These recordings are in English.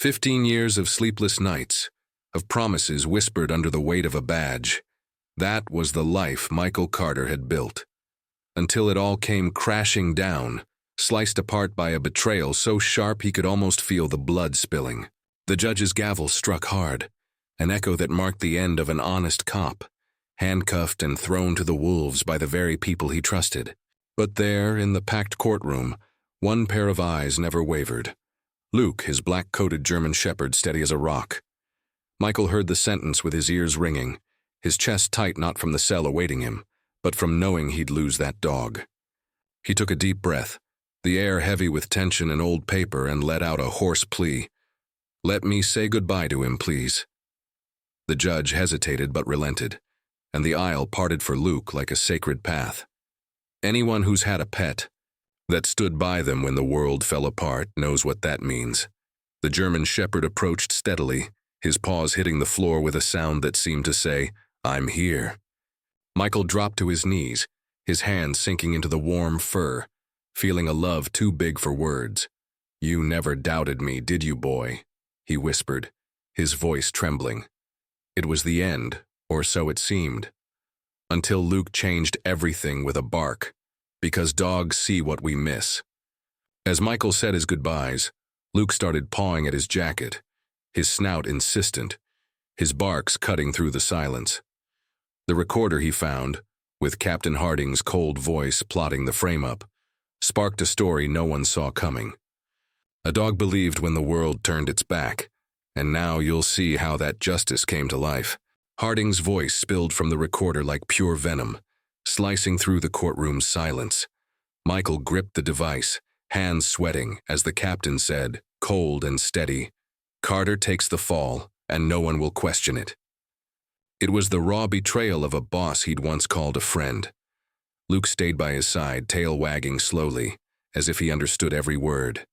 15 years of sleepless nights, of promises whispered under the weight of a badge. That was the life Michael Carter had built. Until it all came crashing down, sliced apart by a betrayal so sharp he could almost feel the blood spilling. The judge's gavel struck hard, an echo that marked the end of an honest cop, handcuffed and thrown to the wolves by the very people he trusted. But there, in the packed courtroom, one pair of eyes never wavered. Luke, his black-coated German shepherd, steady as a rock. Michael heard the sentence with his ears ringing, his chest tight not from the cell awaiting him, but from knowing he'd lose that dog. He took a deep breath, the air heavy with tension and old paper, and let out a hoarse plea. "Let me say goodbye to him, please." The judge hesitated but relented, and the aisle parted for Luke like a sacred path. Anyone who's had a pet that stood by them when the world fell apart knows what that means. The German shepherd approached steadily, his paws hitting the floor with a sound that seemed to say, "I'm here." Michael dropped to his knees, his hands sinking into the warm fur, feeling a love too big for words. "You never doubted me, did you, boy?" he whispered, his voice trembling. It was the end, or so it seemed, until Luke changed everything with a bark, because dogs see what we miss. As Michael said his goodbyes, Luke started pawing at his jacket, his snout insistent, his barks cutting through the silence. The recorder he found, with Captain Harding's cold voice plotting the frame-up, sparked a story no one saw coming. A dog believed when the world turned its back, and now you'll see how that justice came to life. Harding's voice spilled from the recorder like pure venom, slicing through the courtroom's silence. Michael gripped the device, hands sweating, as the captain said, cold and steady, "Carter takes the fall, and no one will question it." It was the raw betrayal of a boss he'd once called a friend. Luke stayed by his side, tail wagging slowly, as if he understood every word.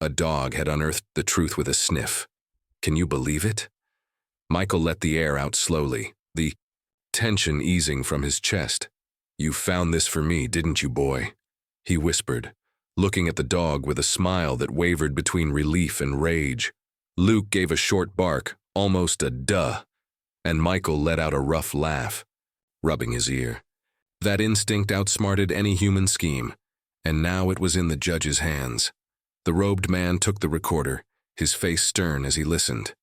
A dog had unearthed the truth with a sniff. Can you believe it? Michael let the air out slowly, the tension easing from his chest. "You found this for me, didn't you, boy?" he whispered, looking at the dog with a smile that wavered between relief and rage. Luke gave a short bark, almost a duh, and Michael let out a rough laugh, rubbing his ear. That instinct outsmarted any human scheme, and now it was in the judge's hands. The robed man took the recorder, his face stern as he listened.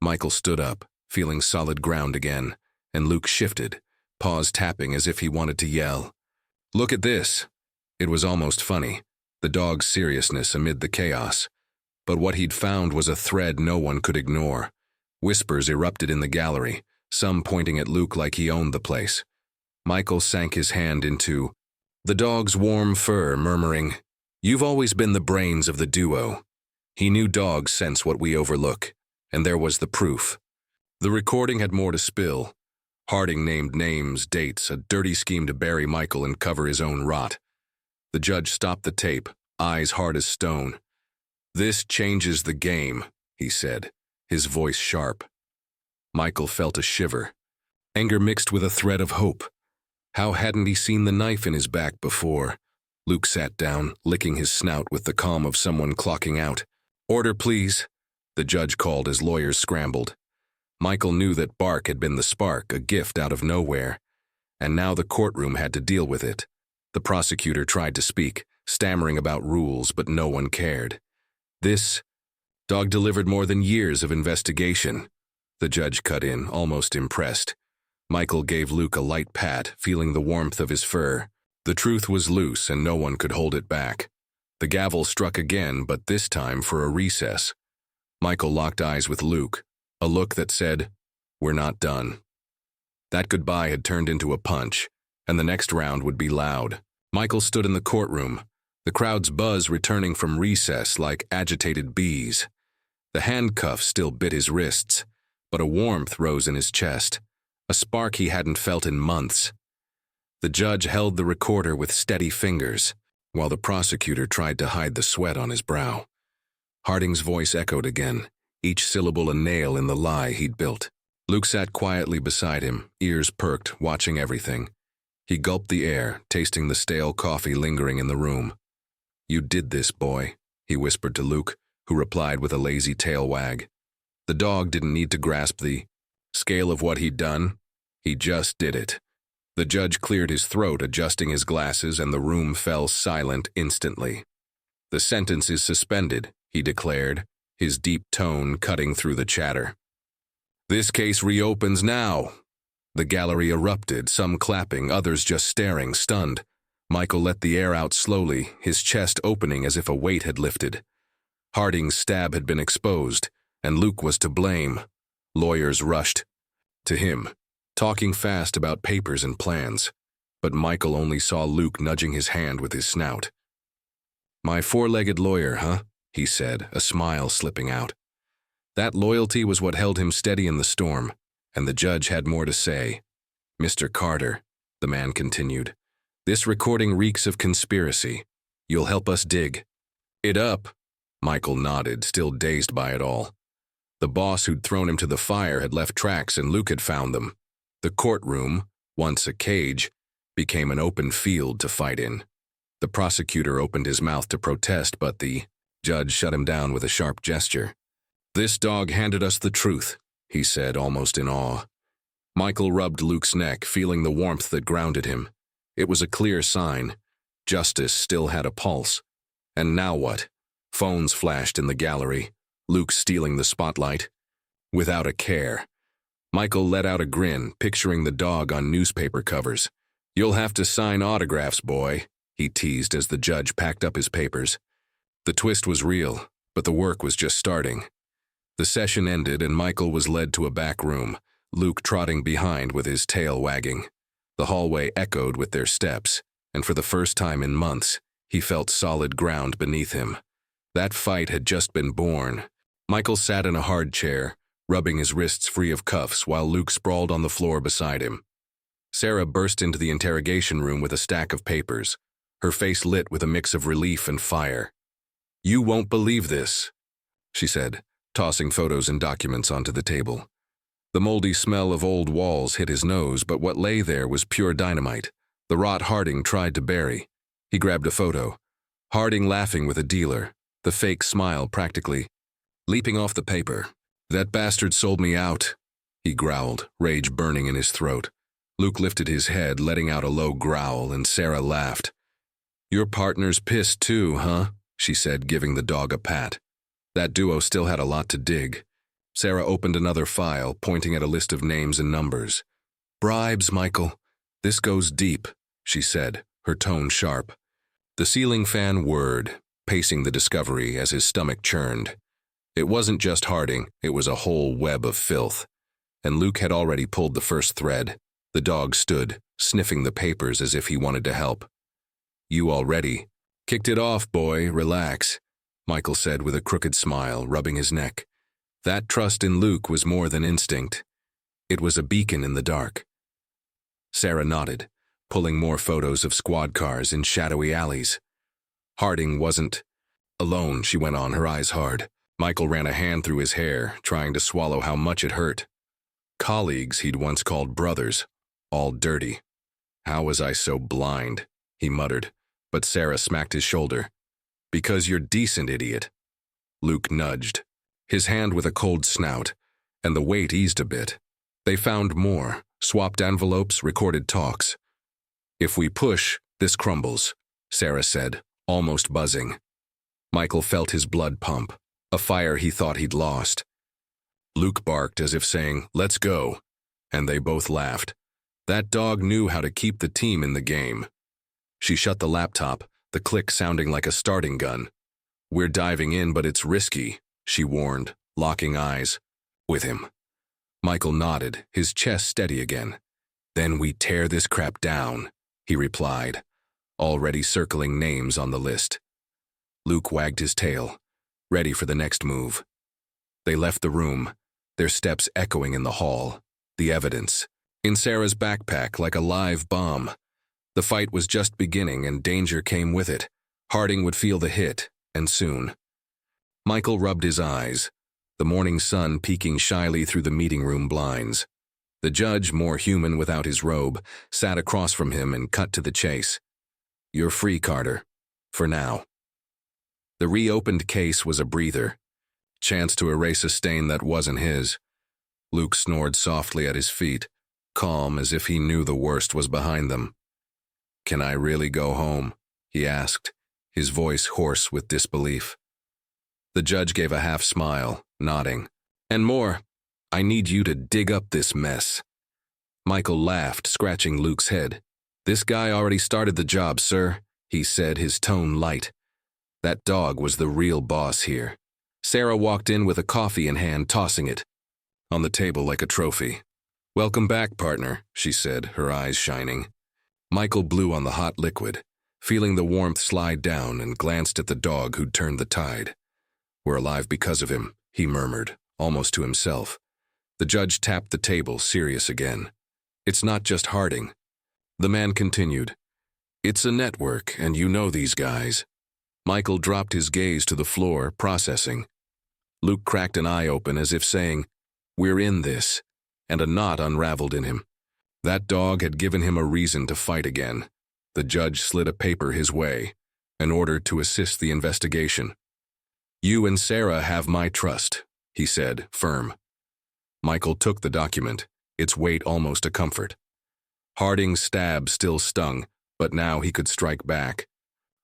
Michael stood up, feeling solid ground again, and Luke shifted, paws tapping as if he wanted to yell. "Look at this." It was almost funny, the dog's seriousness amid the chaos. But what he'd found was a thread no one could ignore. Whispers erupted in the gallery, some pointing at Luke like he owned the place. Michael sank his hand into the dog's warm fur, murmuring, "You've always been the brains of the duo." He knew dogs sense what we overlook, and there was the proof. The recording had more to spill. Harding named names, dates, a dirty scheme to bury Michael and cover his own rot. The judge stopped the tape, eyes hard as stone. "This changes the game," he said, his voice sharp. Michael felt a shiver. Anger mixed with a thread of hope. How hadn't he seen the knife in his back before? Luke sat down, licking his snout with the calm of someone clocking out. "Order, please," the judge called as lawyers scrambled. Michael knew that bark had been the spark, a gift out of nowhere, and now the courtroom had to deal with it. The prosecutor tried to speak, stammering about rules, but no one cared. This dog delivered more than years of investigation. The judge cut in, almost impressed. Michael gave Luke a light pat, feeling the warmth of his fur. The truth was loose, and no one could hold it back. The gavel struck again, but this time for a recess. Michael locked eyes with Luke, a look that said, "We're not done." That goodbye had turned into a punch, and the next round would be loud. Michael stood in the courtroom, the crowd's buzz returning from recess like agitated bees. The handcuffs still bit his wrists, but a warmth rose in his chest, a spark he hadn't felt in months. The judge held the recorder with steady fingers, while the prosecutor tried to hide the sweat on his brow. Harding's voice echoed again, each syllable a nail in the lie he'd built. Luke sat quietly beside him, ears perked, watching everything. He gulped the air, tasting the stale coffee lingering in the room. "You did this, boy," he whispered to Luke, who replied with a lazy tail wag. The dog didn't need to grasp the scale of what he'd done. He just did it. The judge cleared his throat, adjusting his glasses, and the room fell silent instantly. "The sentence is suspended," he declared, his deep tone cutting through the chatter. "This case reopens now." The gallery erupted, some clapping, others just staring, stunned. Michael let the air out slowly, his chest opening as if a weight had lifted. Harding's stab had been exposed, and Luke was to blame. Lawyers rushed to him, talking fast about papers and plans, but Michael only saw Luke nudging his hand with his snout. "My four-legged lawyer, huh?" he said, a smile slipping out. That loyalty was what held him steady in the storm, and the judge had more to say. "Mr. Carter," the man continued, "this recording reeks of conspiracy. You'll help us dig it up?" Michael nodded, still dazed by it all. The boss who'd thrown him to the fire had left tracks, and Luke had found them. The courtroom, once a cage, became an open field to fight in. The prosecutor opened his mouth to protest, but the judge shut him down with a sharp gesture. "This dog handed us the truth," he said, almost in awe. Michael rubbed Luke's neck, feeling the warmth that grounded him. It was a clear sign. Justice still had a pulse. And now what? Phones flashed in the gallery, Luke stealing the spotlight. Without a care. Michael let out a grin, picturing the dog on newspaper covers. "You'll have to sign autographs, boy," he teased as the judge packed up his papers. The twist was real, but the work was just starting. The session ended and Michael was led to a back room, Luke trotting behind with his tail wagging. The hallway echoed with their steps, and for the first time in months, he felt solid ground beneath him. That fight had just been born. Michael sat in a hard chair, rubbing his wrists free of cuffs while Luke sprawled on the floor beside him. Sarah burst into the interrogation room with a stack of papers, her face lit with a mix of relief and fire. "You won't believe this," she said, tossing photos and documents onto the table. The moldy smell of old walls hit his nose, but what lay there was pure dynamite, the rot Harding tried to bury. He grabbed a photo. Harding laughing with a dealer, the fake smile practically leaping off the paper. "That bastard sold me out," he growled, rage burning in his throat. Luke lifted his head, letting out a low growl, and Sarah laughed. "Your partner's pissed too, huh?" she said, giving the dog a pat. That duo still had a lot to dig. Sarah opened another file, pointing at a list of names and numbers. "Bribes, Michael. This goes deep," she said, her tone sharp. The ceiling fan whirred, pacing the discovery as his stomach churned. It wasn't just Harding, it was a whole web of filth. And Luke had already pulled the first thread. The dog stood, sniffing the papers as if he wanted to help. "You already kicked it off, boy, relax," Michael said with a crooked smile, rubbing his neck. That trust in Luke was more than instinct. It was a beacon in the dark. Sarah nodded, pulling more photos of squad cars in shadowy alleys. Harding wasn't alone, she went on, her eyes hard. Michael ran a hand through his hair, trying to swallow how much it hurt. Colleagues he'd once called brothers, all dirty. "How was I so blind?" he muttered, but Sarah smacked his shoulder. "Because you're decent, idiot." Luke nudged, his hand with a cold snout, and the weight eased a bit. They found more, swapped envelopes, recorded talks. "If we push, this crumbles," Sarah said, almost buzzing. Michael felt his blood pump, a fire he thought he'd lost. Luke barked as if saying, "Let's go," and they both laughed. That dog knew how to keep the team in the game. She shut the laptop, the click sounding like a starting gun. "We're diving in, but it's risky," she warned, locking eyes with him. Michael nodded, his chest steady again. "Then we tear this crap down," he replied, already circling names on the list. Luke wagged his tail, ready for the next move. They left the room, their steps echoing in the hall, the evidence in Sarah's backpack like a live bomb. The fight was just beginning and danger came with it. Harding would feel the hit, and soon. Michael rubbed his eyes, the morning sun peeking shyly through the meeting room blinds. The judge, more human without his robe, sat across from him and cut to the chase. "You're free, Carter. For now." The reopened case was a breather. Chance to erase a stain that wasn't his. Luke snored softly at his feet, calm as if he knew the worst was behind them. "Can I really go home?" he asked, his voice hoarse with disbelief. The judge gave a half smile, nodding. "And more, I need you to dig up this mess." Michael laughed, scratching Luke's head. "This guy already started the job, sir," he said, his tone light. That dog was the real boss here. Sarah walked in with a coffee in hand, tossing it on the table like a trophy. "Welcome back, partner," she said, her eyes shining. Michael blew on the hot liquid, feeling the warmth slide down, and glanced at the dog who'd turned the tide. "We're alive because of him," he murmured, almost to himself. The judge tapped the table, serious again. "It's not just Harding." The man continued. "It's a network, and you know these guys." Michael dropped his gaze to the floor, processing. Luke cracked an eye open as if saying, "We're in this," and a knot unraveled in him. That dog had given him a reason to fight again. The judge slid a paper his way, an order to assist the investigation. "You and Sarah have my trust," he said, firm. Michael took the document, its weight almost a comfort. Harding's stab still stung, but now he could strike back.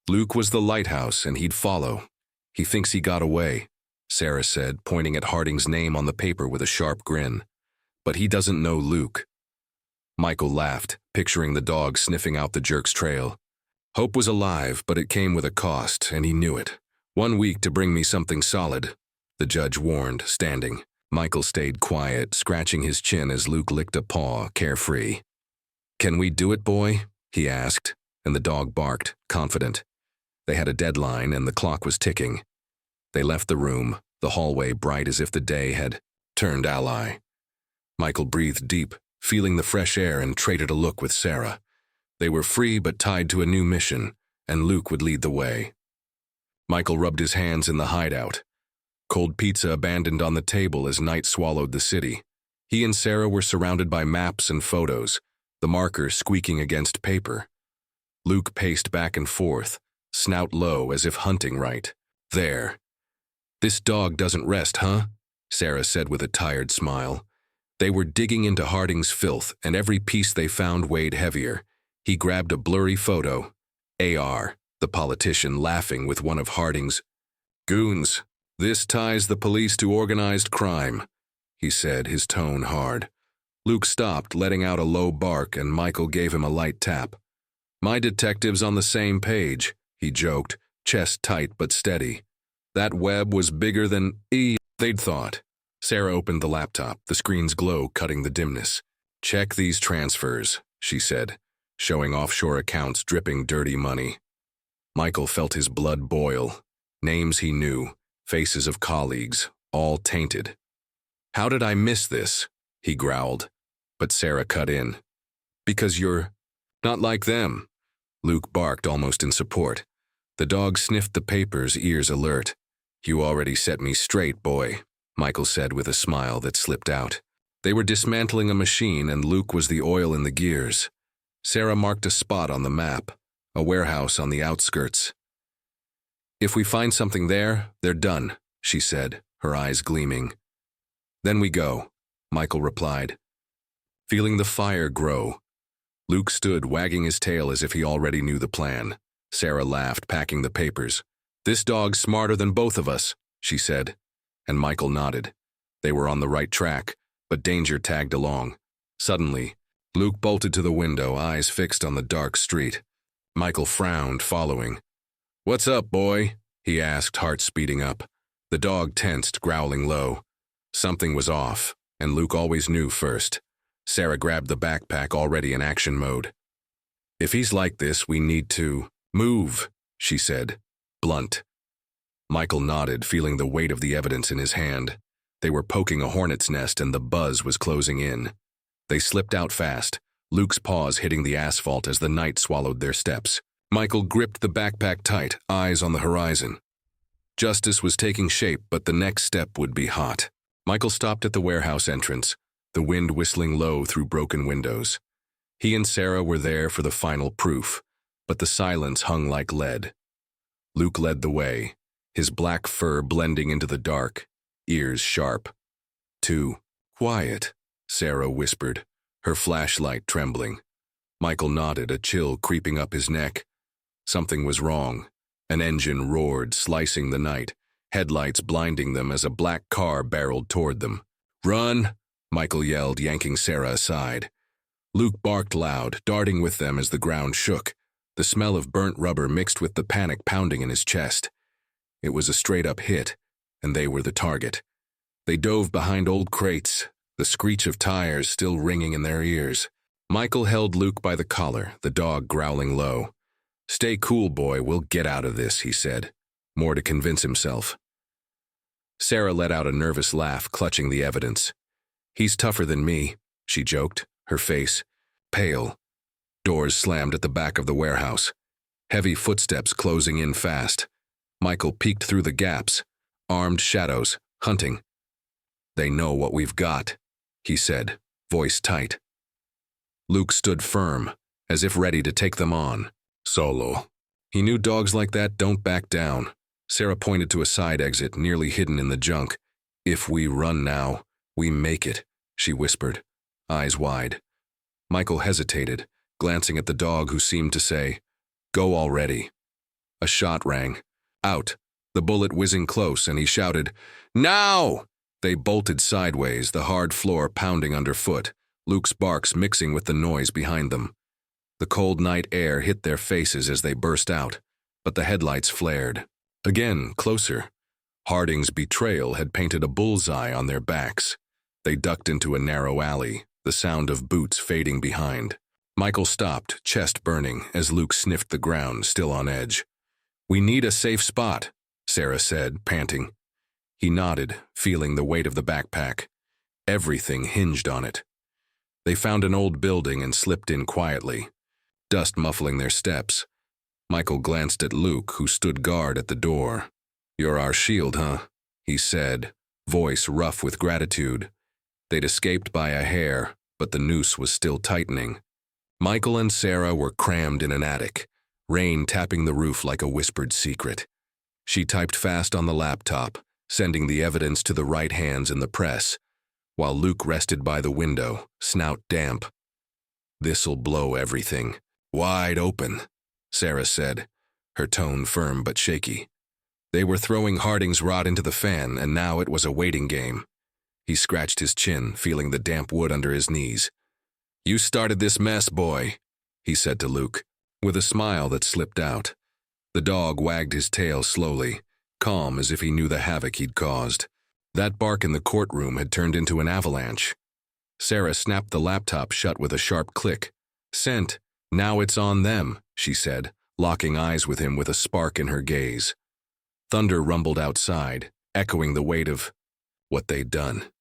Luke was the lighthouse, and he'd follow. "He thinks he got away," Sarah said, pointing at Harding's name on the paper with a sharp grin. "But he doesn't know Luke." Michael laughed, picturing the dog sniffing out the jerk's trail. Hope was alive, but it came with a cost, and he knew it. "1 week to bring me something solid," the judge warned, standing. Michael stayed quiet, scratching his chin as Luke licked a paw, carefree. "Can we do it, boy?" he asked, and the dog barked, confident. They had a deadline, and the clock was ticking. They left the room, the hallway bright as if the day had turned ally. Michael breathed deep, feeling the fresh air, and traded a look with Sarah. They were free but tied to a new mission, and Luke would lead the way. Michael rubbed his hands in the hideout. Cold pizza abandoned on the table as night swallowed the city. He and Sarah were surrounded by maps and photos, the marker squeaking against paper. Luke paced back and forth, snout low as if hunting right. "There. This dog doesn't rest, huh?" Sarah said with a tired smile. They were digging into Harding's filth, and every piece they found weighed heavier. He grabbed a blurry photo. AR, the politician, laughing with one of Harding's goons. "This ties the police to organized crime," he said, his tone hard. Luke stopped, letting out a low bark, and Michael gave him a light tap. "My detective's on the same page," he joked, chest tight but steady. That web was bigger than they'd thought. Sarah opened the laptop, the screen's glow cutting the dimness. "Check these transfers," she said, showing offshore accounts dripping dirty money. Michael felt his blood boil. Names he knew, faces of colleagues, all tainted. "How did I miss this?" he growled. But Sarah cut in. "Because you're not like them," Luke barked almost in support. The dog sniffed the papers, ears alert. "You already set me straight, boy," Michael said with a smile that slipped out. They were dismantling a machine, and Luke was the oil in the gears. Sarah marked a spot on the map, a warehouse on the outskirts. "If we find something there, they're done," she said, her eyes gleaming. "Then we go," Michael replied. Feeling the fire grow, Luke stood wagging his tail as if he already knew the plan. Sarah laughed, packing the papers. "This dog's smarter than both of us," she said, and Michael nodded. They were on the right track, but danger tagged along. Suddenly, Luke bolted to the window, eyes fixed on the dark street. Michael frowned, following. "What's up, boy?" he asked, heart speeding up. The dog tensed, growling low. Something was off, and Luke always knew first. Sarah grabbed the backpack, already in action mode. "If he's like this, we need to move," she said, blunt. Michael nodded, feeling the weight of the evidence in his hand. They were poking a hornet's nest, and the buzz was closing in. They slipped out fast, Luke's paws hitting the asphalt as the night swallowed their steps. Michael gripped the backpack tight, eyes on the horizon. Justice was taking shape, but the next step would be hot. Michael stopped at the warehouse entrance, the wind whistling low through broken windows. He and Sarah were there for the final proof, but the silence hung like lead. Luke led the way, his black fur blending into the dark, ears sharp. "Too quiet," Sarah whispered, her flashlight trembling. Michael nodded, a chill creeping up his neck. Something was wrong. An engine roared, slicing the night, headlights blinding them as a black car barreled toward them. "Run!" Michael yelled, yanking Sarah aside. Luke barked loud, darting with them as the ground shook. The smell of burnt rubber mixed with the panic pounding in his chest. It was a straight-up hit, and they were the target. They dove behind old crates, the screech of tires still ringing in their ears. Michael held Luke by the collar, the dog growling low. "Stay cool, boy, we'll get out of this," he said, more to convince himself. Sarah let out a nervous laugh, clutching the evidence. "He's tougher than me," she joked, her face pale. Doors slammed at the back of the warehouse. Heavy footsteps closing in fast. Michael peeked through the gaps. Armed shadows, hunting. "They know what we've got," he said, voice tight. Luke stood firm, as if ready to take them on. Solo. He knew dogs like that don't back down. Sarah pointed to a side exit, nearly hidden in the junk. "If we run now, we make it," she whispered, eyes wide. Michael hesitated, glancing at the dog who seemed to say, "Go already." A shot rang. Out, the bullet whizzing close, and he shouted, "Now!" They bolted sideways, the hard floor pounding underfoot, Luke's barks mixing with the noise behind them. The cold night air hit their faces as they burst out, but the headlights flared. Again, closer. Harding's betrayal had painted a bullseye on their backs. They ducked into a narrow alley, the sound of boots fading behind. Michael stopped, chest burning, as Luke sniffed the ground, still on edge. "We need a safe spot," Sarah said, panting. He nodded, feeling the weight of the backpack. Everything hinged on it. They found an old building and slipped in quietly, dust muffling their steps. Michael glanced at Luke, who stood guard at the door. "You're our shield, huh?" he said, voice rough with gratitude. They'd escaped by a hair, but the noose was still tightening. Michael and Sarah were crammed in an attic, rain tapping the roof like a whispered secret. She typed fast on the laptop, sending the evidence to the right hands in the press, while Luke rested by the window, snout damp. "This'll blow everything. Wide open," Sarah said, her tone firm but shaky. They were throwing Harding's rod into the fan, and now it was a waiting game. He scratched his chin, feeling the damp wood under his knees. "You started this mess, boy," he said to Luke, with a smile that slipped out. The dog wagged his tail slowly, calm as if he knew the havoc he'd caused. That bark in the courtroom had turned into an avalanche. Sarah snapped the laptop shut with a sharp click. "Sent. Now it's on them," she said, locking eyes with him with a spark in her gaze. Thunder rumbled outside, echoing the weight of what they'd done.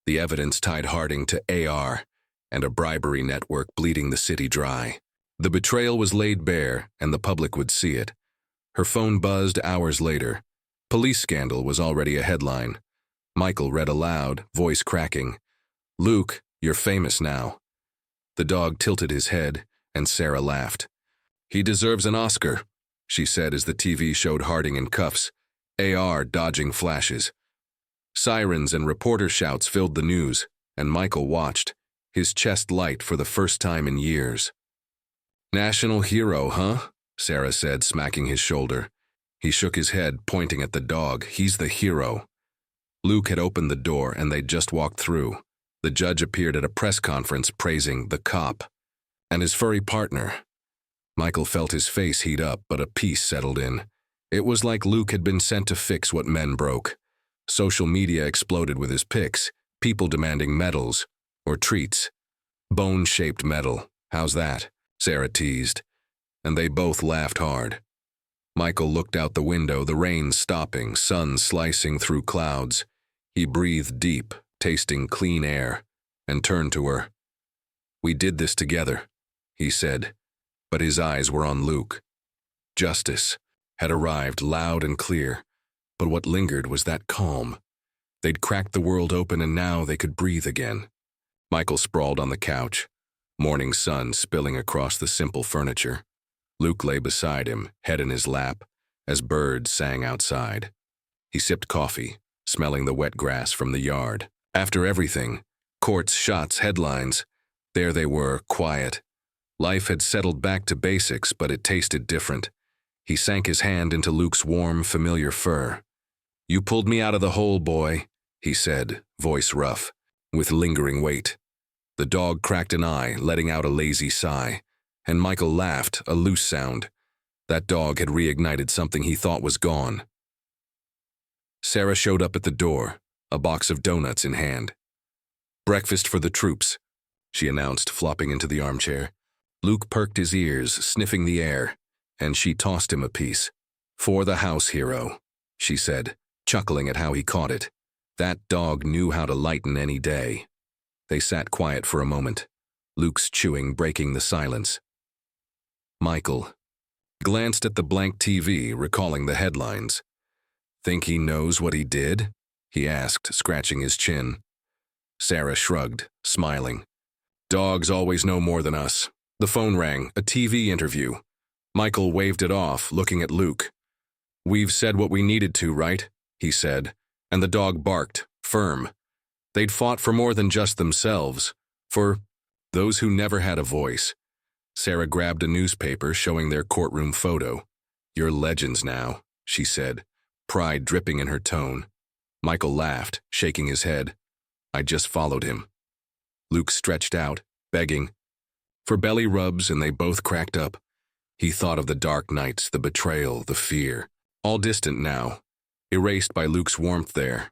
The evidence tied Harding to AR and a bribery network bleeding the city dry. The betrayal was laid bare, and the public would see it. Her phone buzzed hours later. "Police scandal" was already a headline. Michael read aloud, voice cracking. "Luke, you're famous now." The dog tilted his head, and Sarah laughed. "He deserves an Oscar," she said as the TV showed Harding in cuffs, AR dodging flashes. Sirens and reporter shouts filled the news, and Michael watched, his chest light for the first time in years. "National hero, huh?" Sarah said, smacking his shoulder. He shook his head, pointing at the dog. "He's the hero." Luke had opened the door, and they'd just walked through. The judge appeared at a press conference praising the cop and his furry partner. Michael felt his face heat up, but a peace settled in. It was like Luke had been sent to fix what men broke. Social media exploded with his pics, people demanding medals or treats. "Bone-shaped medal, how's that?" Sarah teased, and they both laughed hard. Michael looked out the window, the rain stopping, sun slicing through clouds. He breathed deep, tasting clean air, and turned to her. "We did this together," he said, but his eyes were on Luke. Justice had arrived loud and clear, but what lingered was that calm. They'd cracked the world open, and now they could breathe again. Michael sprawled on the couch, morning sun spilling across the simple furniture. Luke lay beside him, head in his lap, as birds sang outside. He sipped coffee, smelling the wet grass from the yard. After everything, courts, shots, headlines, there they were, quiet. Life had settled back to basics, but it tasted different. He sank his hand into Luke's warm, familiar fur. "You pulled me out of the hole, boy," he said, voice rough, with lingering weight. The dog cracked an eye, letting out a lazy sigh, and Michael laughed, a loose sound. That dog had reignited something he thought was gone. Sarah showed up at the door, a box of donuts in hand. "Breakfast for the troops," she announced, flopping into the armchair. Luke perked his ears, sniffing the air, and she tossed him a piece. "For the house, hero," she said, chuckling at how he caught it. That dog knew how to lighten any day. They sat quiet for a moment, Luke's chewing breaking the silence. Michael glanced at the blank TV, recalling the headlines. "Think he knows what he did?" he asked, scratching his chin. Sarah shrugged, smiling. "Dogs always know more than us." The phone rang, a TV interview. Michael waved it off, looking at Luke. "We've said what we needed to, right?" he said, and the dog barked, firm. They'd fought for more than just themselves, for those who never had a voice. Sarah grabbed a newspaper showing their courtroom photo. "You're legends now," she said, pride dripping in her tone. Michael laughed, shaking his head. "I just followed him." Luke stretched out, begging for belly rubs, and they both cracked up. He thought of the dark nights, the betrayal, the fear, all distant now, erased by Luke's warmth there.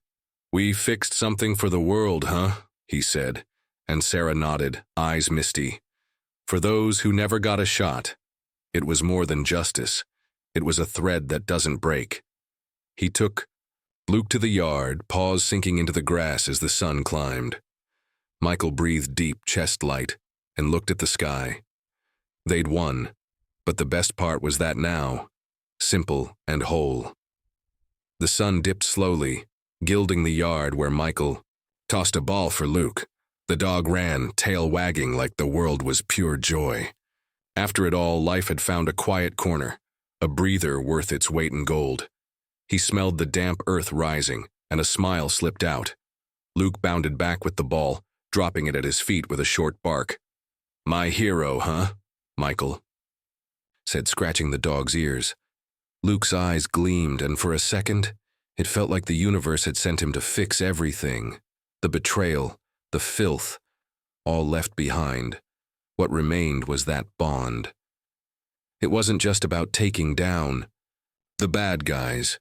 "We fixed something for the world, huh?" he said, and Sarah nodded, eyes misty. For those who never got a shot, it was more than justice. It was a thread that doesn't break. He took Luke to the yard, paws sinking into the grass as the sun climbed. Michael breathed deep, chest light, and looked at the sky. They'd won, but the best part was that now, simple and whole. The sun dipped slowly, gilding the yard where Michael tossed a ball for Luke. The dog ran, tail wagging like the world was pure joy. After it all, life had found a quiet corner, a breather worth its weight in gold. He smelled the damp earth rising, and a smile slipped out. Luke bounded back with the ball, dropping it at his feet with a short bark. "My hero, huh?" Michael said, scratching the dog's ears. Luke's eyes gleamed, and for a second, it felt like the universe had sent him to fix everything. The betrayal, the filth, all left behind. What remained was that bond. It wasn't just about taking down the bad guys.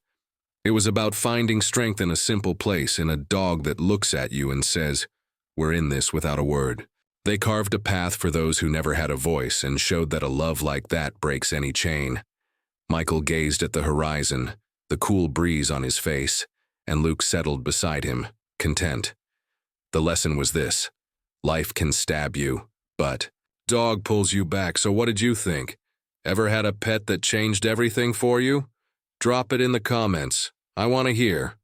It was about finding strength in a simple place, in a dog that looks at you and says, "We're in this," without a word. They carved a path for those who never had a voice and showed that a love like that breaks any chain. Michael gazed at the horizon, the cool breeze on his face, and Luke settled beside him, content. The lesson was this: life can stab you, but dog pulls you back. So what did you think? Ever had a pet that changed everything for you? Drop it in the comments. I want to hear.